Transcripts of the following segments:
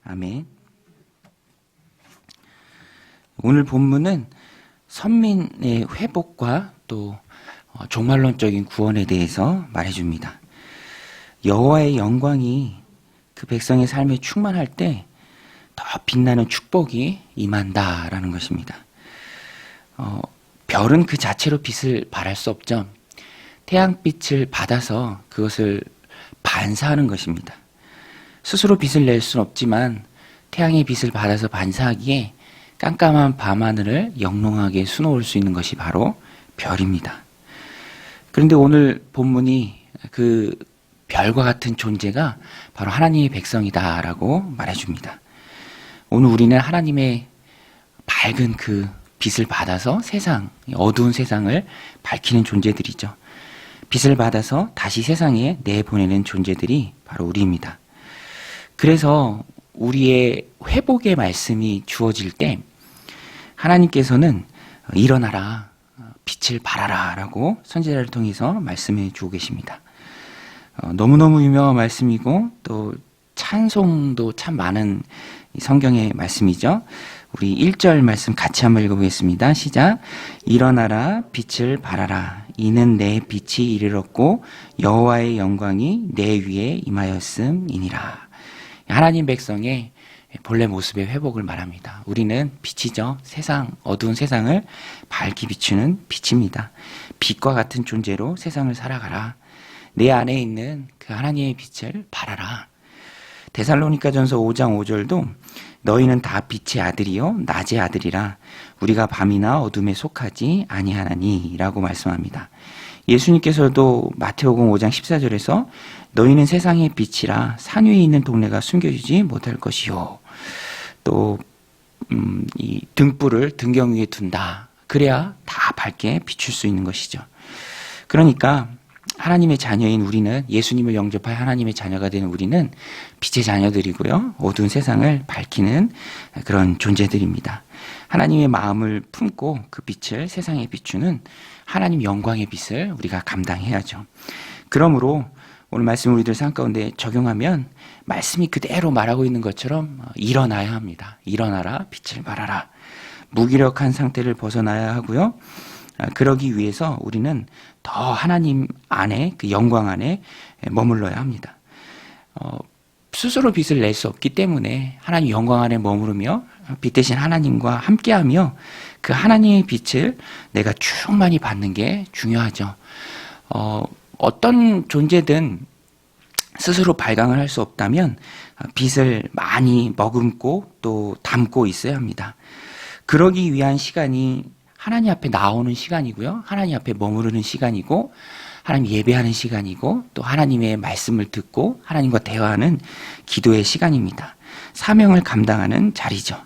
아멘. 오늘 본문은 선민의 회복과 또 종말론적인 구원에 대해서 말해줍니다. 여호와의 영광이 그 백성의 삶에 충만할 때 더 빛나는 축복이 임한다라는 것입니다. 별은 그 자체로 빛을 발할 수 없죠. 태양빛을 받아서 그것을 반사하는 것입니다. 스스로 빛을 낼 수는 없지만 태양의 빛을 받아서 반사하기에 깜깜한 밤하늘을 영롱하게 수놓을 수 있는 것이 바로 별입니다. 그런데 오늘 본문이 그 별과 같은 존재가 바로 하나님의 백성이다라고 말해줍니다. 오늘 우리는 하나님의 밝은 그 빛을 받아서 어두운 세상을 밝히는 존재들이죠. 빛을 받아서 다시 세상에 내보내는 존재들이 바로 우리입니다. 그래서 우리의 회복의 말씀이 주어질 때 하나님께서는 일어나라, 빛을 발하라 라고 선지자를 통해서 말씀해 주고 계십니다. 너무너무 유명한 말씀이고 또 찬송도 참 많은 성경의 말씀이죠. 우리 1절 말씀 같이 한번 읽어보겠습니다. 시작. 일어나라 빛을 발하라 이는 내 빛이 이르렀고 여호와의 영광이 내 위에 임하였음이니라. 하나님 백성의 본래 모습의 회복을 말합니다. 우리는 빛이죠. 어두운 세상을 밝게 비추는 빛입니다. 빛과 같은 존재로 세상을 살아가라. 내 안에 있는 그 하나님의 빛을 발하라. 데살로니가전서 5장 5절도 너희는 다 빛의 아들이요 낮의 아들이라 우리가 밤이나 어둠에 속하지 아니하나니 라고 말씀합니다. 예수님께서도 마태복음 5장 14절에서 너희는 세상의 빛이라 산 위에 있는 동네가 숨겨지지 못할 것이요. 또 이 등불을 등경 위에 둔다. 그래야 다 밝게 비출 수 있는 것이죠. 그러니까 하나님의 자녀인 우리는, 예수님을 영접할 하나님의 자녀가 되는 우리는 빛의 자녀들이고요. 어두운 세상을 밝히는 그런 존재들입니다. 하나님의 마음을 품고 그 빛을 세상에 비추는 하나님 영광의 빛을 우리가 감당해야죠. 그러므로 오늘 말씀을 우리들 삶 가운데 적용하면 말씀이 그대로 말하고 있는 것처럼 일어나야 합니다. 일어나라, 빛을 발하라. 무기력한 상태를 벗어나야 하고요. 그러기 위해서 우리는 더 하나님 안에, 그 영광 안에 머물러야 합니다. 스스로 빛을 낼 수 없기 때문에 하나님 영광 안에 머무르며 빛 대신 하나님과 함께하며 그 하나님의 빛을 내가 충만히 받는 게 중요하죠. 어떤 존재든 스스로 발광을 할 수 없다면 빛을 많이 머금고 또 담고 있어야 합니다. 그러기 위한 시간이 하나님 앞에 나오는 시간이고요. 하나님 앞에 머무르는 시간이고 하나님 예배하는 시간이고 또 하나님의 말씀을 듣고 하나님과 대화하는 기도의 시간입니다. 사명을 감당하는 자리죠.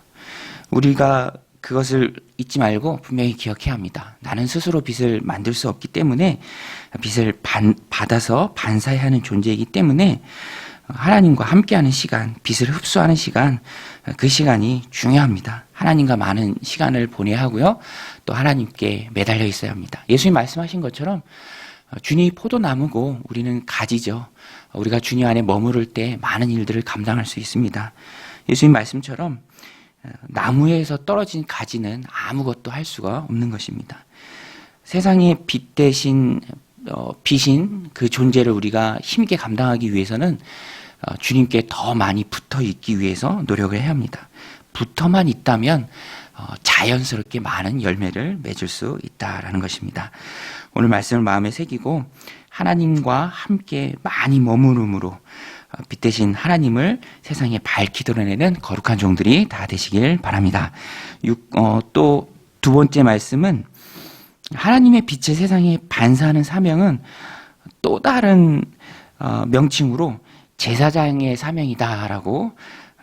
우리가 그것을 잊지 말고 분명히 기억해야 합니다. 나는 스스로 빛을 만들 수 없기 때문에 빛을 받아서 반사해야 하는 존재이기 때문에 하나님과 함께하는 시간, 빛을 흡수하는 시간, 그 시간이 중요합니다. 하나님과 많은 시간을 보내야 하고요. 또 하나님께 매달려 있어야 합니다. 예수님 말씀하신 것처럼 주님이 포도나무고 우리는 가지죠. 우리가 주님 안에 머무를 때 많은 일들을 감당할 수 있습니다. 예수님 말씀처럼 나무에서 떨어진 가지는 아무것도 할 수가 없는 것입니다. 세상의 빛 대신 빛인 그 존재를 우리가 힘있게 감당하기 위해서는 주님께 더 많이 붙어 있기 위해서 노력을 해야 합니다. 붙어만 있다면 자연스럽게 많은 열매를 맺을 수 있다라는 것입니다. 오늘 말씀을 마음에 새기고 하나님과 함께 많이 머무름으로 빛 대신 하나님을 세상에 밝히 드러내는 거룩한 종들이 다 되시길 바랍니다. 또 두 번째 말씀은 하나님의 빛을 세상에 반사하는 사명은 또 다른 명칭으로 제사장의 사명이다라고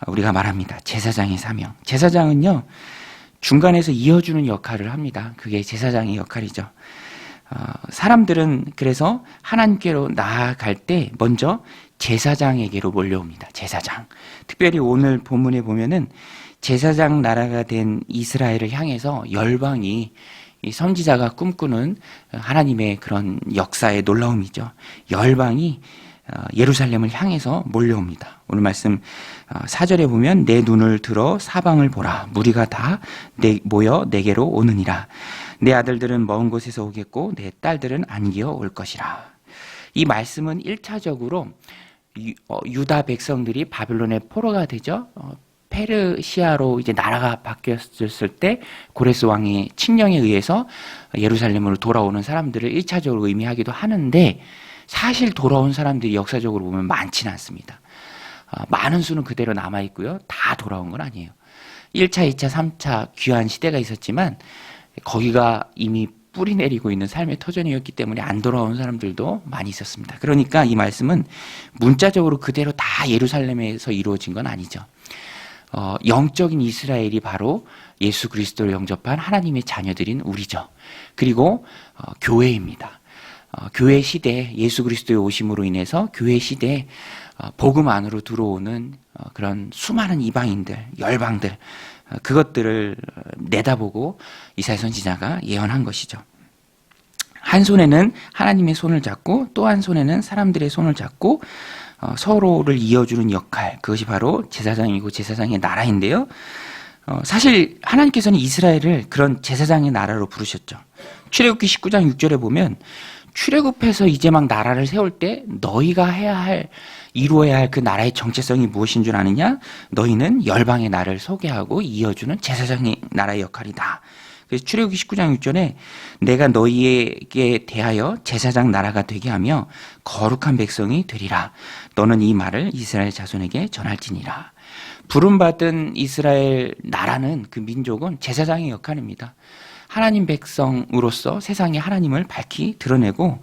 우리가 말합니다. 제사장의 사명. 제사장은요, 중간에서 이어주는 역할을 합니다. 그게 제사장의 역할이죠. 사람들은 그래서 하나님께로 나아갈 때 먼저 제사장에게로 몰려옵니다. 제사장. 특별히 오늘 본문에 보면은 제사장 나라가 된 이스라엘을 향해서 열방이 이 선지자가 꿈꾸는 하나님의 그런 역사의 놀라움이죠. 열방이 예루살렘을 향해서 몰려옵니다. 오늘 말씀 4절에 보면 내 눈을 들어 사방을 보라. 무리가 다 모여 내게로 오느니라. 내 아들들은 먼 곳에서 오겠고 내 딸들은 안기어 올 것이라. 이 말씀은 1차적으로 유다 백성들이 바빌론의 포로가 되죠. 페르시아로 이제 나라가 바뀌었을 때 고레스 왕의 칙령에 의해서 예루살렘으로 돌아오는 사람들을 1차적으로 의미하기도 하는데, 사실 돌아온 사람들이 역사적으로 보면 많지는 않습니다. 많은 수는 그대로 남아있고요. 다 돌아온 건 아니에요. 1차, 2차, 3차 귀환 시대가 있었지만 거기가 이미 뿌리 내리고 있는 삶의 터전이었기 때문에 안 돌아온 사람들도 많이 있었습니다. 그러니까 이 말씀은 문자적으로 그대로 다 예루살렘에서 이루어진 건 아니죠. 영적인 이스라엘이 바로 예수 그리스도를 영접한 하나님의 자녀들인 우리죠. 그리고 교회입니다. 교회 시대, 예수 그리스도의 오심으로 인해서 교회 시대에 복음 안으로 들어오는 그런 수많은 이방인들, 열방들, 그것들을 내다보고 이사야 선지자가 예언한 것이죠. 한 손에는 하나님의 손을 잡고 또 한 손에는 사람들의 손을 잡고 서로를 이어주는 역할, 그것이 바로 제사장이고 제사장의 나라인데요. 사실 하나님께서는 이스라엘을 그런 제사장의 나라로 부르셨죠. 출애굽기 19장 6절에 보면 출애굽해서 이제 막 나라를 세울 때 너희가 이루어야 할 그 나라의 정체성이 무엇인 줄 아느냐? 너희는 열방의 나라를 소개하고 이어주는 제사장의 나라의 역할이다. 그래서 출애굽기 19장 6절에 내가 너희에게 대하여 제사장 나라가 되게 하며 거룩한 백성이 되리라. 너는 이 말을 이스라엘 자손에게 전할지니라. 부름받은 이스라엘 나라는, 그 민족은 제사장의 역할입니다. 하나님 백성으로서 세상에 하나님을 밝히 드러내고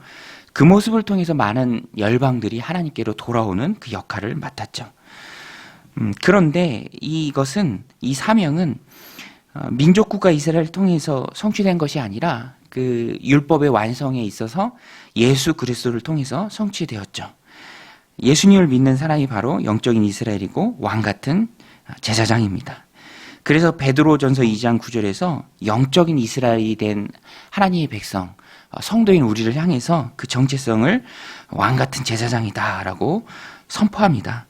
그 모습을 통해서 많은 열방들이 하나님께로 돌아오는 그 역할을 맡았죠. 그런데 이 사명은 민족국가 이스라엘을 통해서 성취된 것이 아니라 그 율법의 완성에 있어서 예수 그리스도를 통해서 성취되었죠. 예수님을 믿는 사람이 바로 영적인 이스라엘이고 왕 같은 제사장입니다. 그래서 베드로전서 2장 9절에서 영적인 이스라엘이 된 하나님의 백성, 성도인 우리를 향해서 그 정체성을 왕 같은 제사장이다라고 선포합니다.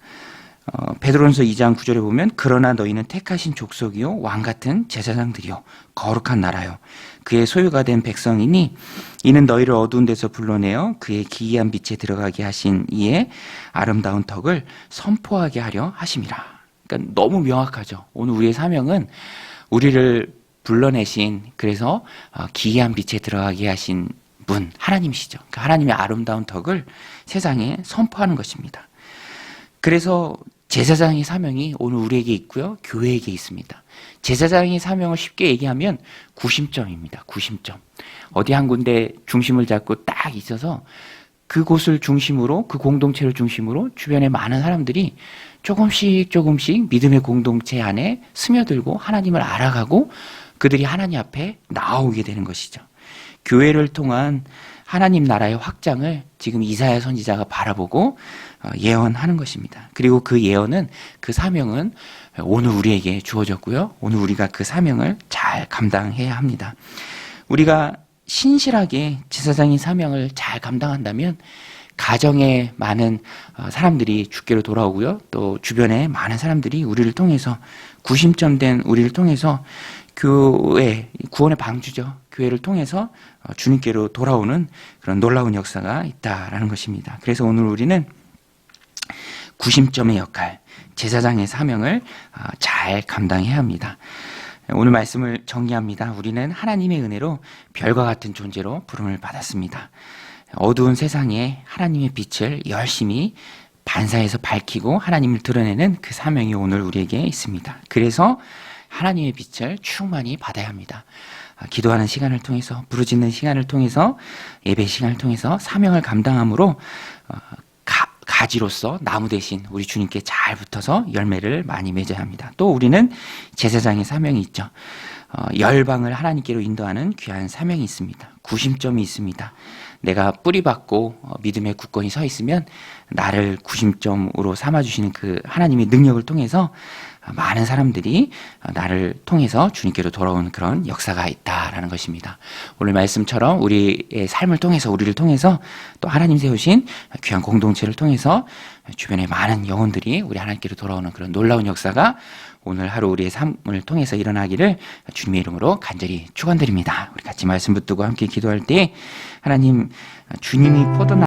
베드로전서 2장 9절에 보면 그러나 너희는 택하신 족속이요 왕 같은 제사장들이요 거룩한 나라요 그의 소유가 된 백성이니 이는 너희를 어두운 데서 불러내어 그의 기이한 빛에 들어가게 하신 이의 아름다운 덕을 선포하게 하려 하심이라. 그러니까 너무 명확하죠. 오늘 우리의 사명은 우리를 불러내신, 그래서 기이한 빛에 들어가게 하신 분, 하나님이시죠. 그러니까 하나님의 아름다운 덕을 세상에 선포하는 것입니다. 그래서 제사장의 사명이 오늘 우리에게 있고요, 교회에게 있습니다. 제사장의 사명을 쉽게 얘기하면 구심점입니다. 구심점. 어디 한 군데 중심을 잡고 딱 있어서 그곳을 중심으로, 그 공동체를 중심으로 주변에 많은 사람들이 조금씩 믿음의 공동체 안에 스며들고 하나님을 알아가고 그들이 하나님 앞에 나오게 되는 것이죠. 교회를 통한 하나님 나라의 확장을 지금 이사야 선지자가 바라보고 예언하는 것입니다. 그리고 그 예언은, 그 사명은 오늘 우리에게 주어졌고요. 오늘 우리가 그 사명을 잘 감당해야 합니다. 우리가 신실하게 제사장의 사명을 잘 감당한다면 가정에 많은 사람들이 주께로 돌아오고요. 또 주변에 많은 사람들이 우리를 통해서, 구심점된 우리를 통해서 교회, 구원의 방주죠. 교회를 통해서 주님께로 돌아오는 그런 놀라운 역사가 있다라는 것입니다. 그래서 오늘 우리는 구심점의 역할, 제사장의 사명을 잘 감당해야 합니다. 오늘 말씀을 정리합니다. 우리는 하나님의 은혜로 별과 같은 존재로 부름을 받았습니다. 어두운 세상에 하나님의 빛을 열심히 반사해서 밝히고 하나님을 드러내는 그 사명이 오늘 우리에게 있습니다. 그래서 하나님의 빛을 충만히 받아야 합니다. 기도하는 시간을 통해서, 부르짖는 시간을 통해서, 예배 시간을 통해서 사명을 감당함으로 가지로서 나무 대신 우리 주님께 잘 붙어서 열매를 많이 맺어야 합니다. 또 우리는 제사장의 사명이 있죠. 열방을 하나님께로 인도하는 귀한 사명이 있습니다. 구심점이 있습니다. 내가 뿌리받고 믿음의 굳건히 서 있으면 나를 구심점으로 삼아주시는 그 하나님의 능력을 통해서 많은 사람들이 나를 통해서 주님께로 돌아오는 그런 역사가 있다라는 것입니다. 오늘 말씀처럼 우리의 삶을 통해서, 우리를 통해서 또 하나님 세우신 귀한 공동체를 통해서 주변에 많은 영혼들이 우리 하나님께로 돌아오는 그런 놀라운 역사가 오늘 하루 우리의 삶을 통해서 일어나기를 주님의 이름으로 간절히 축원드립니다. 우리 같이 말씀 붙들고 함께 기도할 때, 하나님, 주님이 포도나무